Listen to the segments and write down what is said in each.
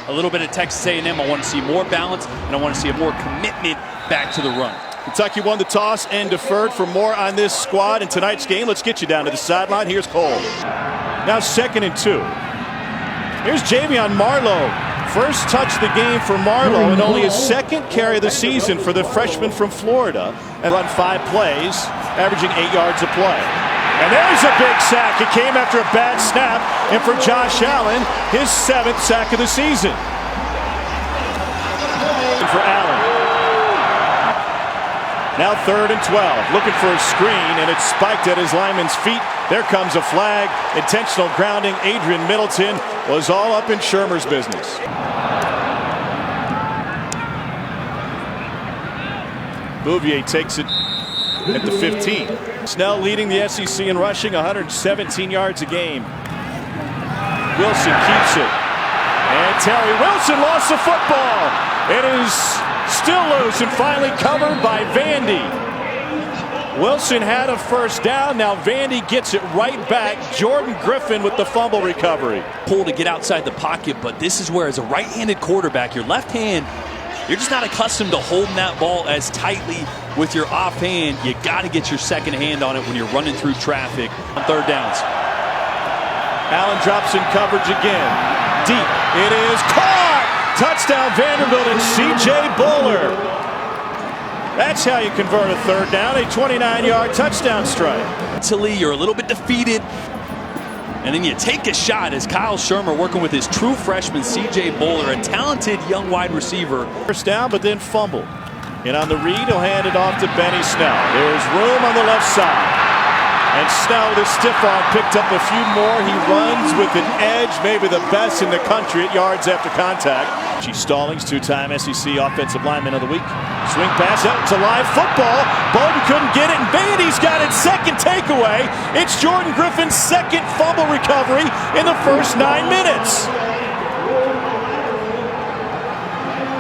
a little bit of Texas A&M. I want to see more balance, and I want to see a more commitment back to the run. Kentucky won the toss and deferred. For more on this squad in tonight's game, let's get you down to the sideline. Here's Cole. Now 2nd and 2. Here's Javion Marlowe. First touch of the game for Marlowe, and only his 2nd carry of the season for the freshman from Florida. And run 5 plays, averaging 8 yards a play. And there's a big sack. It came after a bad snap, and for Josh Allen, his 7th sack of the season. For Allen. Now 3rd and 12, looking for a screen, and it's spiked at his lineman's feet. There comes a flag. Intentional grounding. Adrian Middleton was all up in Shermer's business. Bouvier takes it at the 15. Snell leading the SEC in rushing, 117 yards a game. Wilson keeps it. And Terry Wilson lost the football. It is still loose and finally covered by Vandy. Wilson had a first down. Now Vandy gets it right back. Jordan Griffin with the fumble recovery. Pull to get outside the pocket, but this is where, as a right-handed quarterback, your left hand, you're just not accustomed to holding that ball as tightly with your offhand. You got to get your second hand on it when you're running through traffic on 3rd downs. Allen drops in coverage again. Deep. It is caught. Touchdown Vanderbilt and C.J. Buller. That's how you convert a 3rd down, a 29-yard touchdown strike. Mentally, you're a little bit defeated, and then you take a shot as Kyle Shermer working with his true freshman C.J. Buller, a talented young wide receiver. First down, but then fumble. And on the read, he'll hand it off to Benny Snell. There's room on the left side. And Snell with a stiff arm picked up a few more. He runs with an edge, maybe the best in the country at yards after contact. G. Stallings, 2-time SEC Offensive Lineman of the Week. Swing pass out to live football. Bowden couldn't get it, and Vandy's got its 2nd takeaway. It's Jordan Griffin's 2nd fumble recovery in the first 9 minutes.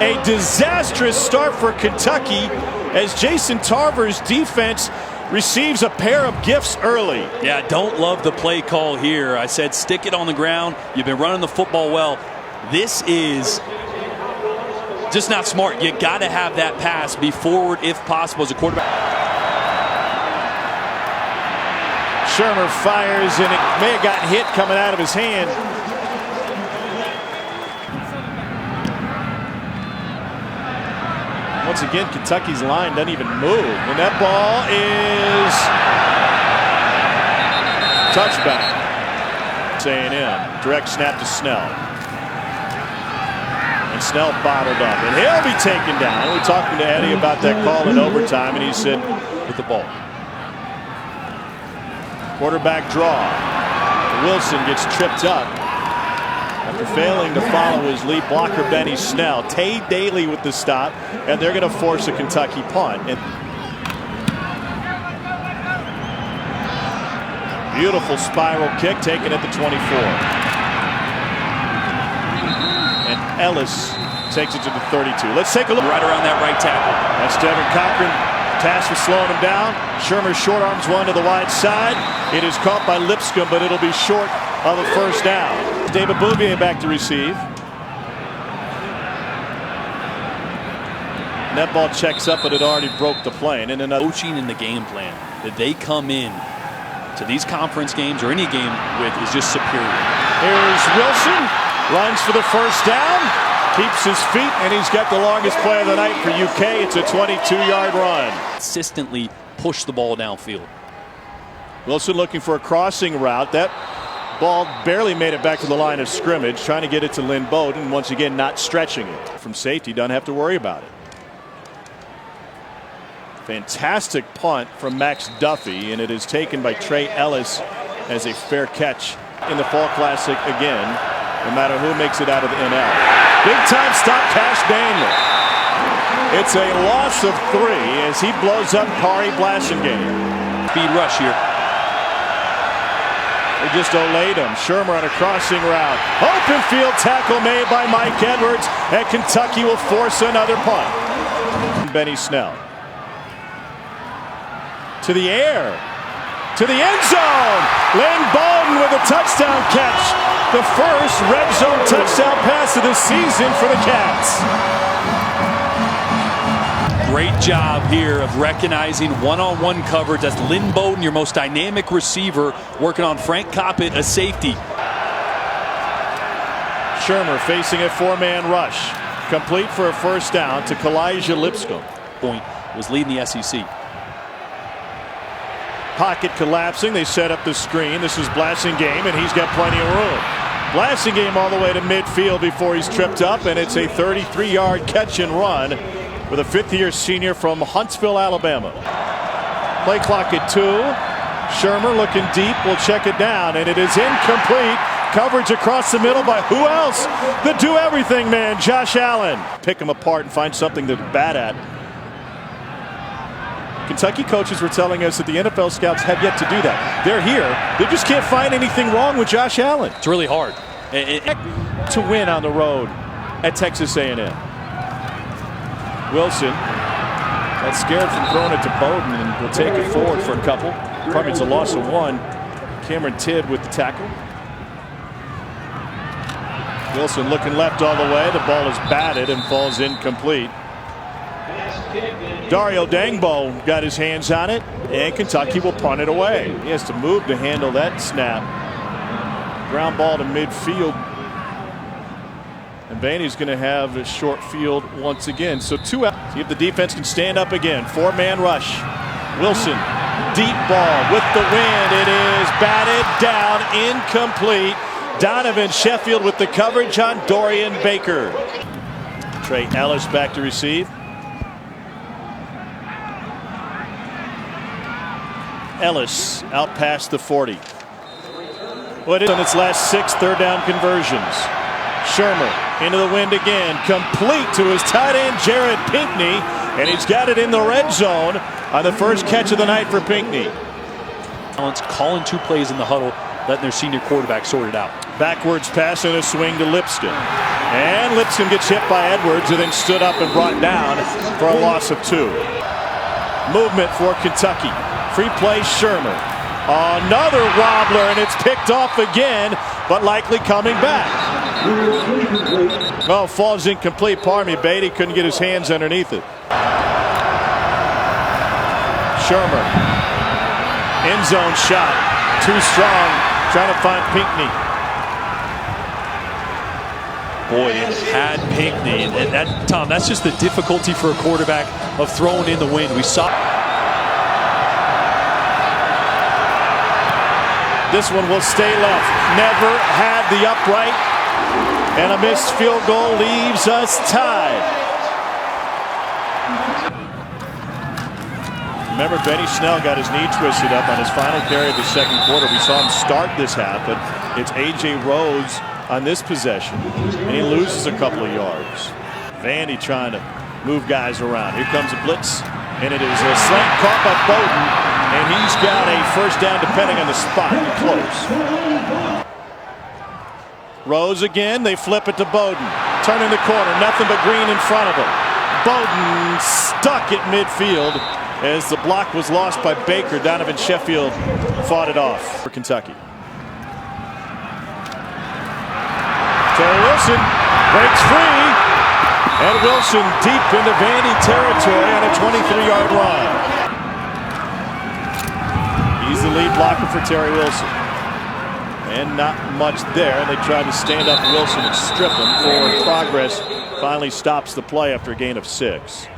A disastrous start for Kentucky as Jason Tarver's defense receives a pair of gifts early. Yeah, don't love the play call here. I said stick it on the ground. You've been running the football well. This is just not smart. You got to have that pass be forward if possible as a quarterback. Shermer fires, and it may have gotten hit coming out of his hand. Once again, Kentucky's line doesn't even move. And that ball is touchback. A&M. Direct snap to Snell. And Snell bottled up. And he'll be taken down. We were talking to Eddie about that call in overtime, and he said, with the ball. Quarterback draw. Wilson gets tripped up after failing to follow his lead blocker, Benny Snell. Tay Daly with the stop, and they're going to force a Kentucky punt. And beautiful spiral kick taken at the 24. And Ellis takes it to the 32. Let's take a look. Right around that right tackle. That's Devin Cochran. Tasked with slowing him down. Shermer short arms one to the wide side. It is caught by Lipscomb, but it'll be short of a first down. David Bouvier back to receive. That ball checks up, but it already broke the plane. And another coaching in the game plan that they come in to these conference games or any game with is just superior. Here's Wilson. Runs for the first down. Keeps his feet, and he's got the longest play of the night for UK. It's a 22-yard run. Consistently push the ball downfield. Wilson looking for a crossing route. That ball barely made it back to the line of scrimmage, trying to get it to Lynn Bowden. Once again, not stretching it. From safety, doesn't have to worry about it. Fantastic punt from Max Duffy, and it is taken by Trey Ellis as a fair catch in the Fall Classic again, no matter who makes it out of the NL. Big time stop, Cash Daniel. It's a loss of 3 as he blows up Kari Blasingame. Speed rush here. They just olayed him. Shermer on a crossing route. Open field tackle made by Mike Edwards, and Kentucky will force another punt. Benny Snell. To the air. to the end zone. Lynn Bowden with a touchdown catch. The first red zone touchdown pass of the season for the Cats. Great job here of recognizing one-on-one coverage. That's Lynn Bowden, your most dynamic receiver, working on Frank Coppett, a safety. Shermer facing a four-man rush. Complete for a first down to Kalijah Lipscomb. Point was leading the SEC. Pocket collapsing. They set up the screen. This is Blasingame, and he's got plenty of room. Blasingame all the way to midfield before he's tripped up, and it's a 33-yard catch and run with a fifth-year senior from Huntsville, Alabama. Play clock at 2. Shermer looking deep. Will check it down, and it is incomplete. Coverage across the middle by who else? The do-everything man, Josh Allen. Pick him apart and find something they're bad at. Kentucky coaches were telling us that the NFL scouts have yet to do that. They're here. They just can't find anything wrong with Josh Allen. It's really hard. To win on the road at Texas A&M. Wilson got scared from throwing it to Bowden and will take it forward for a couple. Probably it's a loss of 1. Cameron Tidd with the tackle. Wilson looking left all the way. The ball is batted and falls incomplete. Dario Dangbo got his hands on it, and Kentucky will punt it away. He has to move to handle that snap. Ground ball to midfield. And Vandy's going to have a short field once again. So 2 out. See if the defense can stand up again. Four-man rush. Wilson, deep ball with the wind. It is batted down, incomplete. Donovan Sheffield with the coverage on Dorian Baker. Trey Ellis back to receive. Ellis out past the 40. What is on its last 6 third-down conversions? Shermer into the wind again, complete to his tight end Jared Pinkney, and he's got it in the red zone on the first catch of the night for Pinkney. Calling 2 plays in the huddle, letting their senior quarterback sort it out. Backwards pass and a swing to Lipscomb. And Lipscomb gets hit by Edwards and then stood up and brought down for a loss of 2. Movement for Kentucky. Free play Shermer. Another wobbler, and it's picked off again, but likely coming back. Well, falls incomplete. Pardon me, Beatty couldn't get his hands underneath it. Shermer. End zone shot. Too strong. Trying to find Pinkney. Boy, it had Pinkney. And that, Tom, that's just the difficulty for a quarterback of throwing in the wind. We saw. This one will stay left. Never had the upright. And a missed field goal leaves us tied. Remember, Benny Snell got his knee twisted up on his final carry of the second quarter. We saw him start this half, but it's A.J. Rose on this possession, and he loses a couple of yards. Vandy trying to move guys around. Here comes a blitz, and it is a slant caught by Bowden, and he's got a first down depending on the spot. Close. Rose again. They flip it to Bowden. Turning the corner. Nothing but green in front of him. Bowden stuck at midfield as the block was lost by Baker. Donovan Sheffield fought it off for Kentucky. Terry Wilson breaks free. And Wilson deep into Vandy territory on a 23-yard run. He's the lead blocker for Terry Wilson. And not much there. They tried to stand up Wilson and strip him. Forward progress finally stops the play after a gain of 6.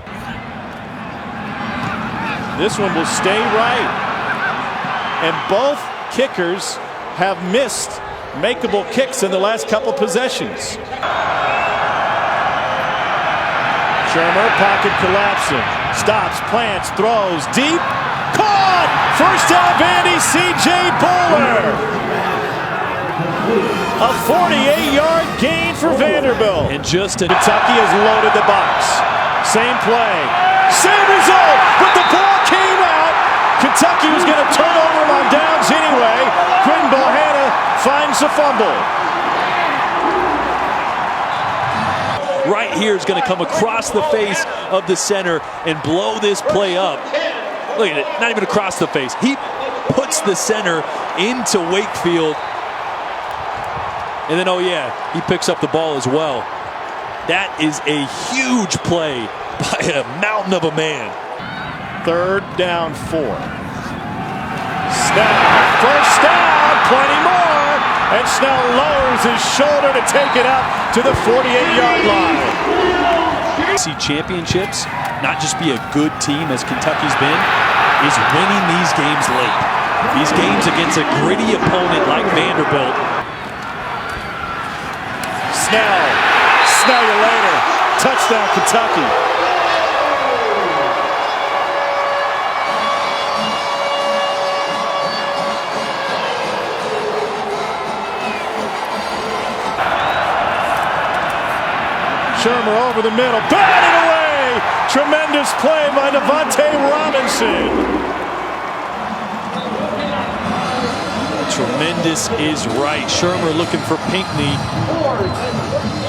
This one will stay right. And both kickers have missed makeable kicks in the last couple possessions. Shermer, pocket collapsing. Stops, plants, throws, deep. Caught! First down, Vandy, C.J. Buller. A 48-yard gain for Vanderbilt. And just Kentucky has loaded the box. Same play. Same result, but the ball came out. Kentucky was going to turn over on downs anyway. Quinn Bohanna finds the fumble. Right here is going to come across the face of the center and blow this play up. Look at it, not even across the face. puts the center into Wakefield. And then, oh yeah, he picks up the ball as well. That is a huge play by a mountain of a man. 3rd down 4. Snell, first down, plenty more. And Snell lowers his shoulder to take it up to the 48-yard line. See championships not just be a good team as Kentucky's been, is winning these games late. These games against a gritty opponent like Vanderbilt. Snell you later. Touchdown, Kentucky. Shermer over the middle, batted away! Tremendous play by Robinson. Tremendous is right. Shermer looking for Pinckney.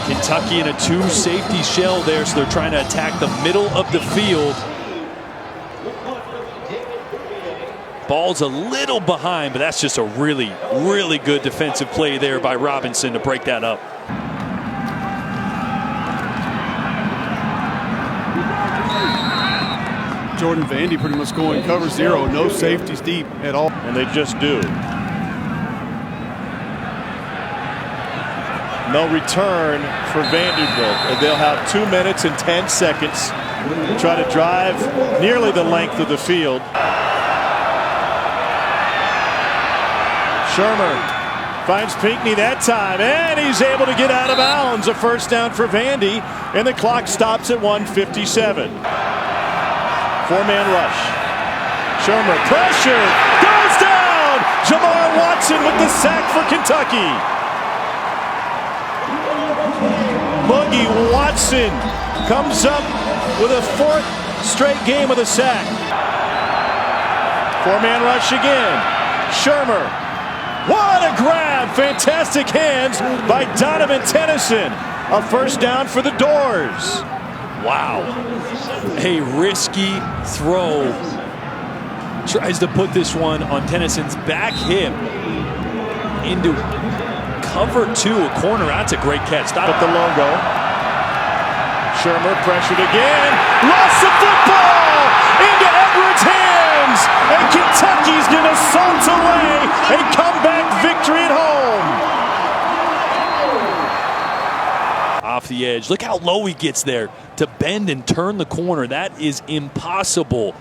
Kentucky in a 2-safety shell there, so they're trying to attack the middle of the field. Ball's a little behind, but that's just a really, really good defensive play there by Robinson to break that up. Jordan Vandy pretty much going cover 0, no safeties deep at all. And they just do. No return for Vanderbilt. They'll have 2 minutes and 10 seconds to try to drive nearly the length of the field. Shermer finds Pinckney that time, and he's able to get out of bounds. A first down for Vandy, and the clock stops at 1:57. 4-man rush. Shermer pressure, goes down. Jamar Watson with the sack for Kentucky. Boogie Watson comes up with a 4th straight game with a sack. 4-man rush again. Shermer, what a grab! Fantastic hands by Donovan Tennyson. A first down for the Doors. Wow. A risky throw. Tries to put this one on Tennyson's back hip into cover 2, a corner. That's a great catch. Stop at the logo. Shermer pressured again. Lost the football into Edwards' hands. And Kentucky's going to assault away a comeback victory at home. Off the edge. Look how low he gets there to bend and turn the corner. That is impossible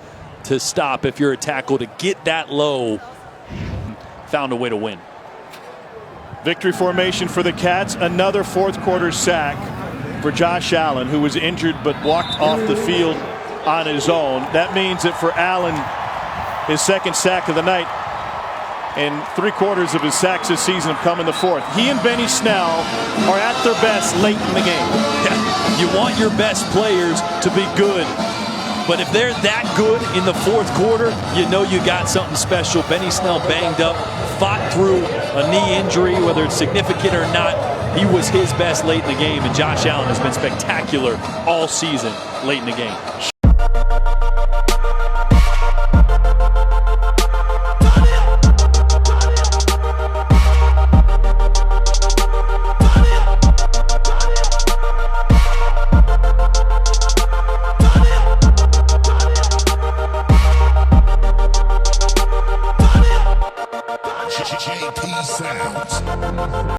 to stop if you're a tackle, to get that low. Found a way to win. Victory formation for the Cats. Another 4th quarter sack for Josh Allen, who was injured but walked off the field on his own. That means that for Allen, his 2nd sack of the night, and 3/4 of his sacks this season have come in the 4th. He and Benny Snell are at their best late in the game. Yeah, you want your best players to be good, but if they're that good in the 4th quarter, you know you got something special. Benny Snell banged up, fought through a knee injury, whether it's significant or not. He was his best late in the game, and Josh Allen has been spectacular all season late in the game.